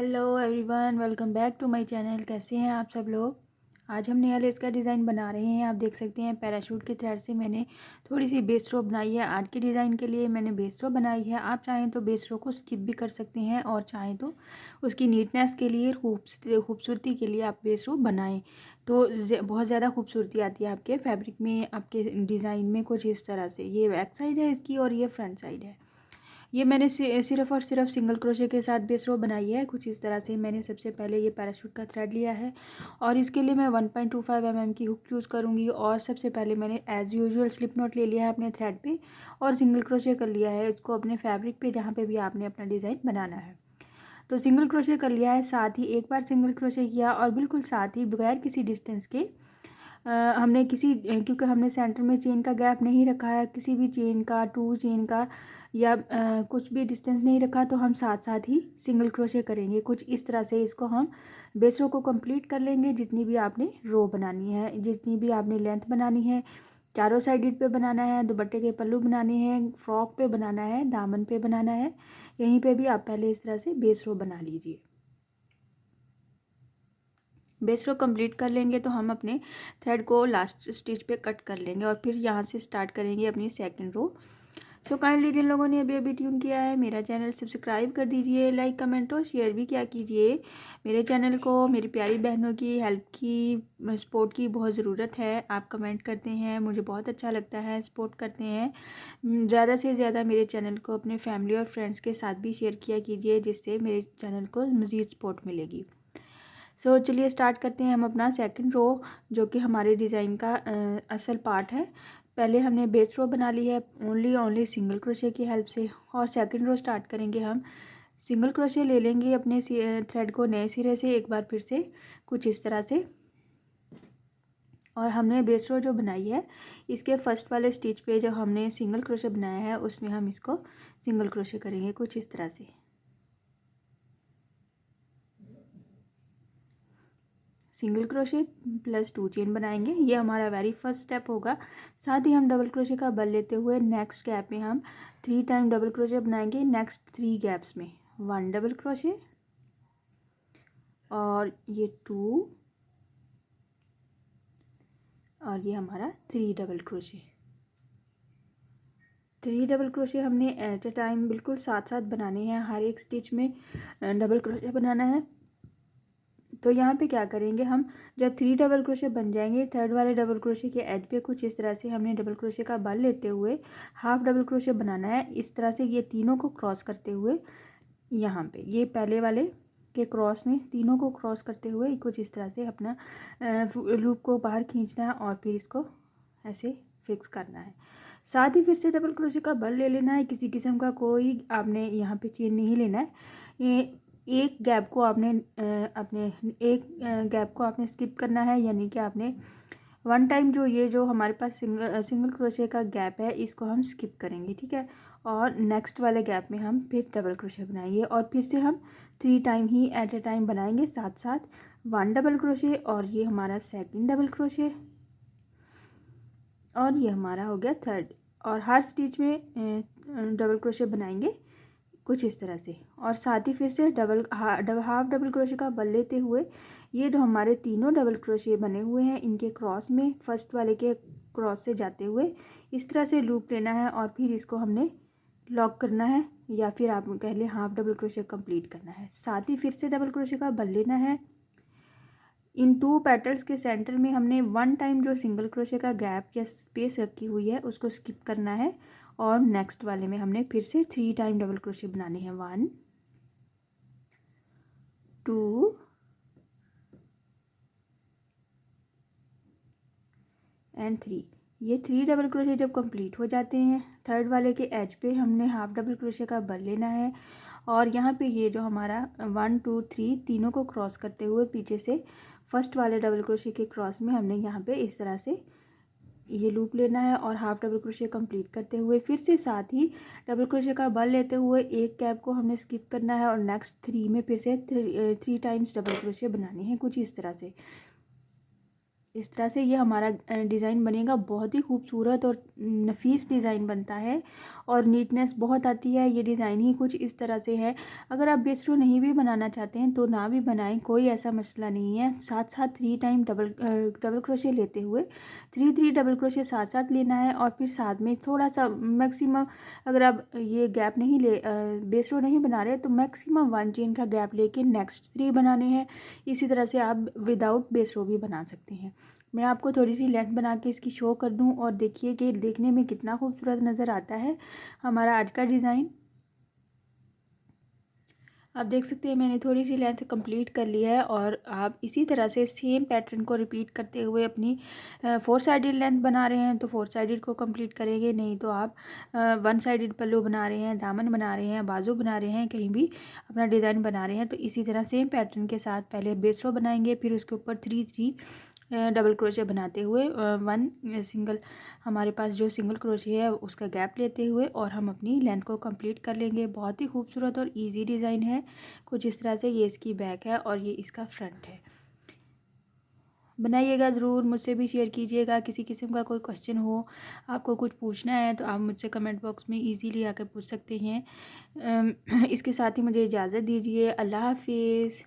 Hello everyone, welcome back to my channel. कैसे हैं आप सब लोग। आज हम नया लेस का डिज़ाइन बना रहे हैं। आप देख सकते हैं पैराशूट के थ्रेड से मैंने थोड़ी सी बेस रो बनाई है। आज के डिज़ाइन के लिए मैंने बेस रो बनाई है। आप चाहें तो बेस रो को स्किप भी कर सकते हैं और चाहें तो उसकी नीटनेस के लिए खूबसूरती के लिए आप बेस रो बनाएं तो बहुत ज़्यादा खूबसूरती आती है आपके फैब्रिक में, आपके डिज़ाइन में। कुछ इस तरह से ये बैक साइड है इसकी और ये फ्रंट साइड है। ये मैंने सिर्फ़ और सिर्फ सिंगल क्रोशे के साथ बेस रो बनाई है। कुछ इस तरह से मैंने सबसे पहले ये पैराशूट का थ्रेड लिया है और इसके लिए मैं 1.25 mm की हुक यूज़ करूँगी। और सबसे पहले मैंने एज़ यूजुअल स्लिप नॉट ले लिया है अपने थ्रेड पे और सिंगल क्रोशे कर लिया है इसको अपने फैब्रिक पे जहाँ पे भी आपने अपना डिज़ाइन बनाना है। तो सिंगल क्रोशे कर लिया है, साथ ही एक बार सिंगल क्रोशे किया और बिल्कुल साथ ही बगैर किसी डिस्टेंस के हमने क्योंकि हमने सेंटर में चेन का गैप नहीं रखा है, किसी भी चेन का, टू चेन का या कुछ भी डिस्टेंस नहीं रखा, तो हम साथ साथ ही सिंगल क्रोशे करेंगे। कुछ इस तरह से इसको हम बेस रो को कंप्लीट कर लेंगे। जितनी भी आपने रो बनानी है, जितनी भी आपने लेंथ बनानी है, चारों साइड पे बनाना है, दुपट्टे के पल्लू बनाने हैं, फ्रॉक पे बनाना है, दामन पे बनाना है, यहीं पे भी आप पहले इस तरह से बेस रो बना लीजिए। बेस रो कंप्लीट कर लेंगे तो हम अपने थ्रेड को लास्ट स्टिच पे कट कर लेंगे और फिर यहाँ से स्टार्ट करेंगे अपनी सेकंड रो। सो काइंडली जिन लोगों ने अभी अभी ट्यून किया है मेरा चैनल सब्सक्राइब कर दीजिए, लाइक कमेंट और शेयर भी क्या कीजिए। मेरे चैनल को मेरी प्यारी बहनों की हेल्प की, सपोर्ट की बहुत ज़रूरत है। आप कमेंट करते हैं, मुझे बहुत अच्छा लगता है, सपोर्ट करते हैं। ज़्यादा से ज़्यादा मेरे चैनल को अपने फैमिली और फ्रेंड्स के साथ भी शेयर किया कीजिए, जिससे मेरे चैनल को मज़ीद सपोर्ट मिलेगी। सो चलिए स्टार्ट करते हैं हम अपना सेकंड रो, जो कि हमारे डिज़ाइन का असल पार्ट है। पहले हमने बेस रो बना ली है ओनली सिंगल क्रोशे की हेल्प से, और सेकंड रो स्टार्ट करेंगे हम। सिंगल क्रोशे ले लेंगे अपने थ्रेड को नए सिरे से एक बार फिर से कुछ इस तरह से, और हमने बेस रो जो बनाई है इसके फर्स्ट वाले स्टिच पे जो हमने सिंगल क्रोशे बनाया है उसमें हम इसको सिंगल क्रोशे करेंगे कुछ इस तरह से। Single crochet plus two chain बनाएंगे, ये हमारा वेरी फर्स्ट स्टेप होगा। साथ ही हम डबल क्रोशे का बल लेते हुए नेक्स्ट गैप में हम 3 टाइम डबल क्रोशे बनाएंगे। नेक्स्ट 3 गैप्स में 1 डबल क्रोशे और ये 2 और ये हमारा 3 डबल क्रोशे। 3 डबल क्रोशे हमने एट अ टाइम बिल्कुल साथ साथ बनाने हैं। हर एक स्टिच में डबल क्रोशे बनाना है। तो यहाँ पे क्या करेंगे हम, जब 3 डबल क्रोशे बन जाएंगे, थर्ड वाले डबल क्रोशे के एज पे कुछ इस तरह से हमने डबल क्रोशे का बल लेते हुए हाफ डबल क्रोशे बनाना है। इस तरह से ये तीनों को क्रॉस करते हुए यहाँ पे ये पहले वाले के क्रॉस में तीनों को क्रॉस करते हुए कुछ इस तरह से अपना लूप को बाहर खींचना है और फिर इसको ऐसे फिक्स करना है। साथ ही फिर से डबल क्रोशे का बल ले लेना है। किसी किस्म का कोई आपने यहाँ पे चेन नहीं लेना है। ये एक गैप को आपने स्किप करना है, यानी कि आपने वन टाइम जो हमारे पास सिंगल क्रोशे का गैप है इसको हम स्किप करेंगे, ठीक है। और नेक्स्ट वाले गैप में हम फिर डबल क्रोशे बनाएंगे और फिर से हम 3 time he at a time बनाएंगे साथ साथ 1 डबल क्रोशे, और ये हमारा सेकंड डबल क्रोशे और ये हमारा हो गया थर्ड। और हर स्टिच में डबल क्रोशे बनाएंगे कुछ इस तरह से। और साथ ही फिर से हाफ डबल क्रोशे का बल लेते हुए ये जो हमारे तीनों डबल क्रोशे बने हुए हैं इनके क्रॉस में फर्स्ट वाले के क्रॉस से जाते हुए इस तरह से लूप लेना है और फिर इसको हमने लॉक करना है, या फिर आप कह लें हाफ डबल क्रोशे कंप्लीट करना है। साथ ही फिर से डबल क्रोशे का बल लेना है। इन 2 पेटल्स के सेंटर में हमने 1 टाइम जो सिंगल क्रोशे का गैप या स्पेस रखी हुई है उसको स्किप करना है और नेक्स्ट वाले में हमने फिर से 3 टाइम डबल क्रोशे बनाने हैं। 1 2 एंड 3। ये 3 डबल क्रोशे जब कंप्लीट हो जाते हैं, थर्ड वाले के एज पे हमने हाफ डबल क्रोशे का बल लेना है और यहाँ पे ये जो हमारा 1 2 3 तीनों को क्रॉस करते हुए पीछे से फर्स्ट वाले डबल क्रोशे के क्रॉस में हमने यहाँ पे इस तरह से ये लूप लेना है और हाफ डबल क्रोशे कंप्लीट करते हुए फिर से साथ ही डबल क्रोशे का बल लेते हुए एक गैप को हमने स्किप करना है और नेक्स्ट 3 में फिर से 3 टाइम्स डबल क्रोशे बनाने हैं कुछ इस तरह से। इस तरह से ये हमारा डिज़ाइन बनेगा। बहुत ही खूबसूरत और नफीस डिज़ाइन बनता है और नीटनेस बहुत आती है। ये डिज़ाइन ही कुछ इस तरह से है। अगर आप बेस रो नहीं भी बनाना चाहते हैं तो ना भी बनाएं, कोई ऐसा मसला नहीं है। साथ साथ 3 टाइम डबल क्रोशे लेते हुए 3 डबल क्रोशे साथ साथ लेना है और फिर साथ में थोड़ा सा मैक्सिमम, अगर आप ये गैप नहीं बेस रो नहीं बना रहे तो मैक्सिमम 1 चेन का गैप लेके नेक्स्ट 3 बनाने हैं। इसी तरह से आप विदाउट बेस रो भी बना सकते हैं। मैं आपको थोड़ी सी लेंथ बना के इसकी शो कर दूं और देखिए कि देखने में कितना खूबसूरत नज़र आता है हमारा आज का डिज़ाइन। आप देख सकते हैं मैंने थोड़ी सी लेंथ कंप्लीट कर लिया है और आप इसी तरह से सेम पैटर्न को रिपीट करते हुए अपनी 4 साइडेड लेंथ बना रहे हैं तो 4 साइडेड को कंप्लीट करेंगे, नहीं तो आप 1 साइडेड पल्लू बना रहे हैं, दामन बना रहे हैं, बाजू बना रहे हैं, कहीं भी अपना डिज़ाइन बना रहे हैं तो इसी तरह सेम पैटर्न के साथ पहले बेस रो बनाएंगे, फिर उसके ऊपर 3 डबल क्रोशे बनाते हुए 1 सिंगल, हमारे पास जो सिंगल क्रोशे है उसका गैप लेते हुए और हम अपनी लेंथ को कंप्लीट कर लेंगे। बहुत ही खूबसूरत और इजी डिज़ाइन है। कुछ इस तरह से ये इसकी बैक है और ये इसका फ्रंट है। बनाइएगा ज़रूर, मुझसे भी शेयर कीजिएगा। किसी किस्म का कोई क्वेश्चन हो, आपको कुछ पूछना है तो आप मुझसे कमेंट बॉक्स में इजीली आकर पूछ सकते हैं। इसके साथ ही मुझे इजाज़त दीजिए। अल्लाह हाफिज़।